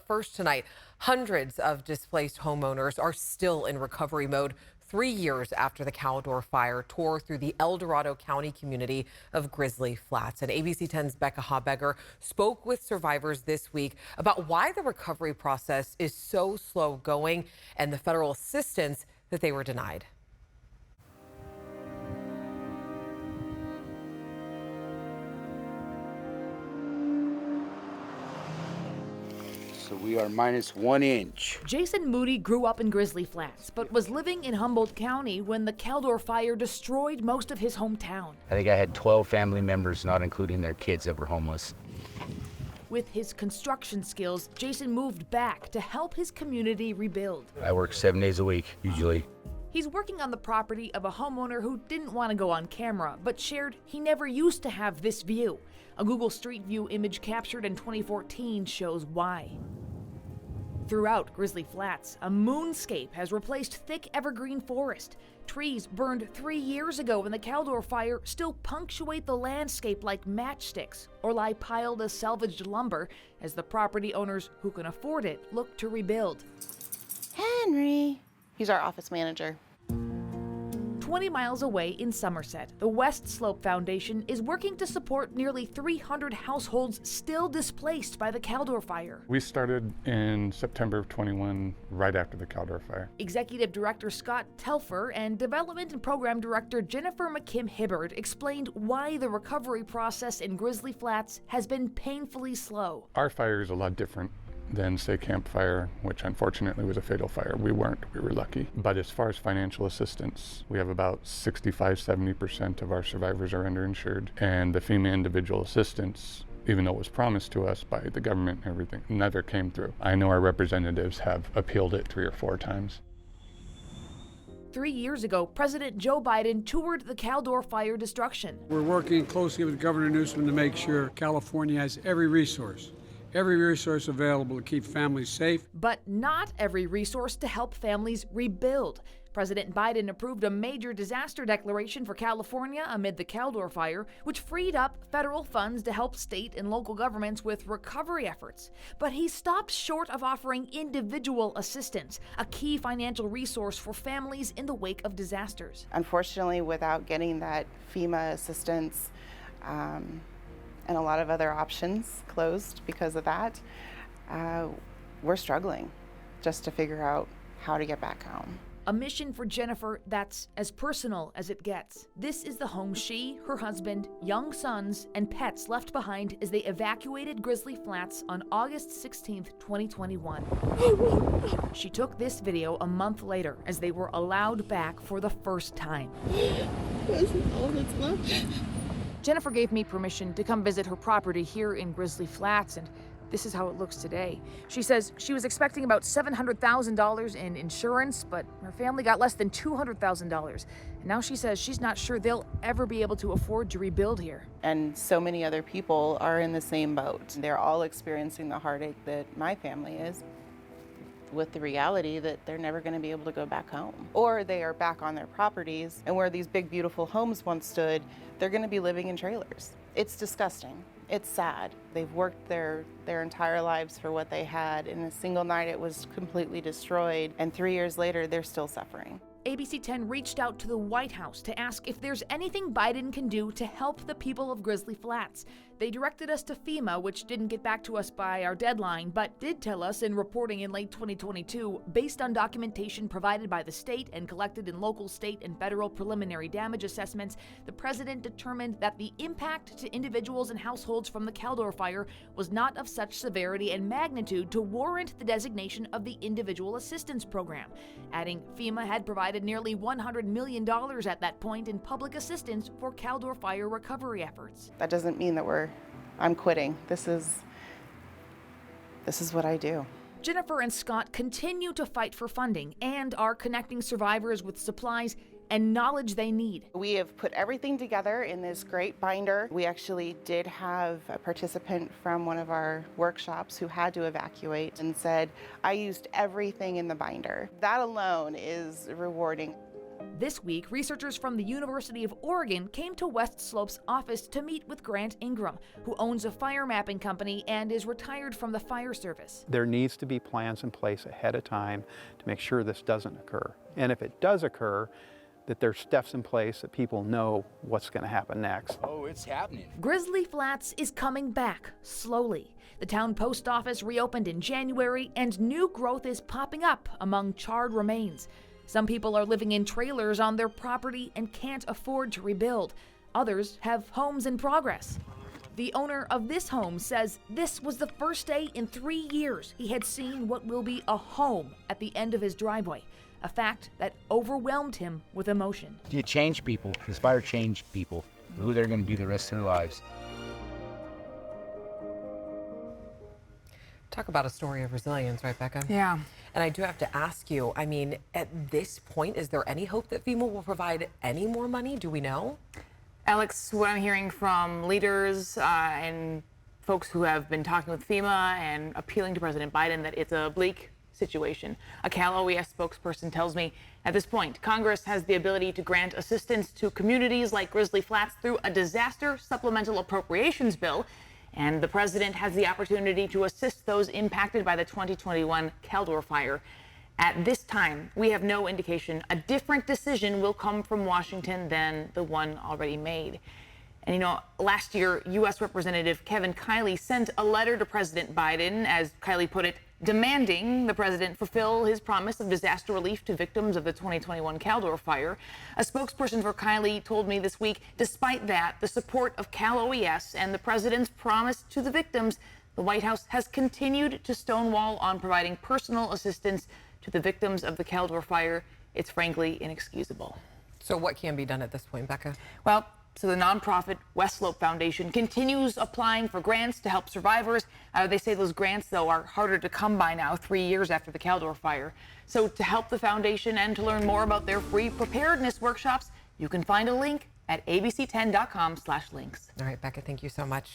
first tonight, hundreds of displaced homeowners are still in recovery mode 3 years after the Caldor Fire tore through the Dorado County community of Grizzly Flats. And ABC 10's Becca Habegger spoke with survivors this week about why the recovery process is so slow going and the federal assistance that they were denied. So we are -1 inch. Jason Moody grew up in Grizzly Flats, but was living in Humboldt County when the Caldor Fire destroyed most of his hometown. I think I had 12 family members, not including their kids, that were homeless. With his construction skills, Jason moved back to help his community rebuild. I work 7 days a week, usually. He's working on the property of a homeowner who didn't want to go on camera, but shared he never used to have this view. A Google Street View image captured in 2014 shows why. Throughout Grizzly Flats, a moonscape has replaced thick evergreen forest. Trees burned 3 years ago in the Caldor Fire still punctuate the landscape like matchsticks or lie piled as salvaged lumber as the property owners who can afford it look to rebuild. Henry. He's our office manager. 20 miles away in Somerset, the West Slope Foundation is working to support nearly 300 households still displaced by the Caldor Fire. We started in September of 21, right after the Caldor Fire. Executive Director Scott Telfer and Development and Program Director Jennifer McKim-Hibbard explained why the recovery process in Grizzly Flats has been painfully slow. Our fire is a lot different than, say, Camp Fire, which unfortunately was a fatal fire. We weren't. We were lucky. But as far as financial assistance, we have about 65–70% of our survivors are underinsured. And the FEMA individual assistance, even though it was promised to us by the government and everything, never came through. I know our representatives have appealed it 3 or 4 times. 3 years ago, President Joe Biden toured the Caldor Fire destruction. We're working closely with Governor Newsom to make sure California has every resource available to keep families safe. But not every resource to help families rebuild. President Biden approved a major disaster declaration for California amid the Caldor Fire, which freed up federal funds to help state and local governments with recovery efforts. But he stopped short of offering individual assistance, a key financial resource for families in the wake of disasters. Unfortunately, without getting that FEMA assistance, and a lot of other options closed because of that, we're struggling just to figure out how to get back home. A mission for Jennifer that's as personal as it gets. This is the home she, her husband, young sons, and pets left behind as they evacuated Grizzly Flats on August 16th, 2021. She took this video a month later as they were allowed back for the first time. This is all that's left. Jennifer gave me permission to come visit her property here in Grizzly Flats, and this is how it looks today. She says she was expecting about $700,000 in insurance, but her family got less than $200,000. And now she says she's not sure they'll ever be able to afford to rebuild here. And so many other people are in the same boat. They're all experiencing the heartache that my family is, with the reality that they're never going to be able to go back home. Or they are back on their properties, and where these big, beautiful homes once stood, they're going to be living in trailers. It's disgusting. It's sad. They've worked their entire lives for what they had. In a single night, it was completely destroyed, and 3 years later, they're still suffering. ABC 10 reached out to the White House to ask if there's anything Biden can do to help the people of Grizzly Flats. They directed us to FEMA, which didn't get back to us by our deadline, but did tell us in reporting in late 2022, based on documentation provided by the state and collected in local, state, and federal preliminary damage assessments, the president determined that the impact to individuals and households from the Caldor Fire was not of such severity and magnitude to warrant the designation of the Individual Assistance Program, adding FEMA had provided nearly $100 million at that point in public assistance for Caldor Fire recovery efforts. That doesn't mean that I'm quitting. This is what I do. Jennifer and Scott continue to fight for funding and are connecting survivors with supplies and knowledge they need. We have put everything together in this great binder. We actually did have a participant from one of our workshops who had to evacuate and said, I used everything in the binder. That alone is rewarding. This week, researchers from the University of Oregon came to West Slope's office to meet with Grant Ingram, who owns a fire mapping company and is retired from the fire service. There needs to be plans in place ahead of time to make sure this doesn't occur. And if it does occur, that there's steps in place that people know what's going to happen next. Oh, it's happening. Grizzly Flats is coming back, slowly. The town post office reopened in January, and new growth is popping up among charred remains. Some people are living in trailers on their property and can't afford to rebuild. Others have homes in progress. The owner of this home says this was the first day in 3 years he had seen what will be a home at the end of his driveway, a fact that overwhelmed him with emotion. You change people. This fire changed people, who they're going to be the rest of their lives. Talk about a story of resilience, right, Becca? Yeah. And I do have to ask you, I mean, at this point, is there any hope that FEMA will provide any more money? Do we know? Alex, what I'm hearing from leaders and folks who have been talking with FEMA and appealing to President Biden that it's a bleak situation. A Cal OES spokesperson tells me at this point, Congress has the ability to grant assistance to communities like Grizzly Flats through a disaster supplemental appropriations bill. And the president has the opportunity to assist those impacted by the 2021 Caldor Fire. At this time, we have no indication a different decision will come from Washington than the one already made. And you know, last year, U.S. Representative Kevin Kiley sent a letter to President Biden, as Kiley put it, demanding the president fulfill his promise of disaster relief to victims of the 2021 Caldor Fire. A spokesperson for Kiley told me this week, despite that, the support of Cal OES and the president's promise to the victims, the White House has continued to stonewall on providing personal assistance to the victims of the Caldor Fire. It's frankly inexcusable. So what can be done at this point, Becca? Well, so the nonprofit West Slope Foundation continues applying for grants to help survivors. They say those grants, though, are harder to come by now, 3 years after the Caldor Fire. So to help the foundation and to learn more about their free preparedness workshops, you can find a link at abc10.com/links. All right, Becca, thank you so much.